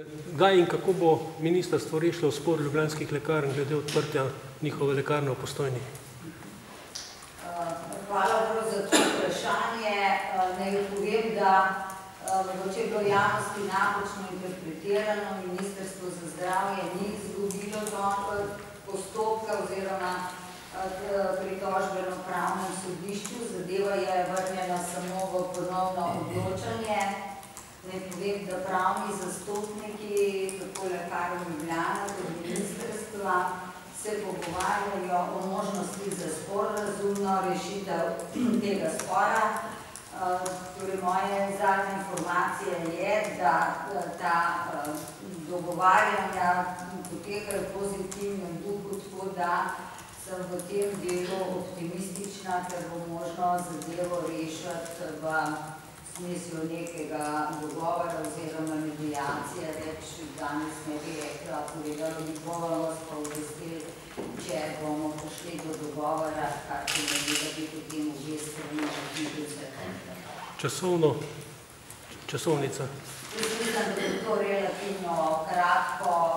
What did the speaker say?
Kdaj in kako bo ministrstvo rešilo spor ljubljanskih lekarn glede odprtja njihove lekarne v Postojni? Hvala za to vprašanje. Naj povem, da mogoče je bilo javnosti napačno interpretirano, Ministrstvo za zdravje ni izgubilo postopka oziroma pritožbeno pravnem sodišču. Zadeva je vrnjena samo v ponovno odločanje. Naj povem, da pravni zastopniki tako lekarn Ljubljana kot ministrstva se pogovarjajo o možnosti za sporazumno rešitev tega spora. Torej, moja zadnja informacija je, da ta dogovarjanja potekajo v pozitivnem duhu, tako da sem v tem delu optimistična, ker bo možno zadevo rešiti v smislu nekega dogovora oziroma medijacije. Več danes ne bi rekla, povedalo bi bomo pa obvestili, če bomo prišli do dogovora, kar se ne bi, da bi potem obe strani naredili vse kontra. Časovnica? Jaz mislim, da je to relativno kratko,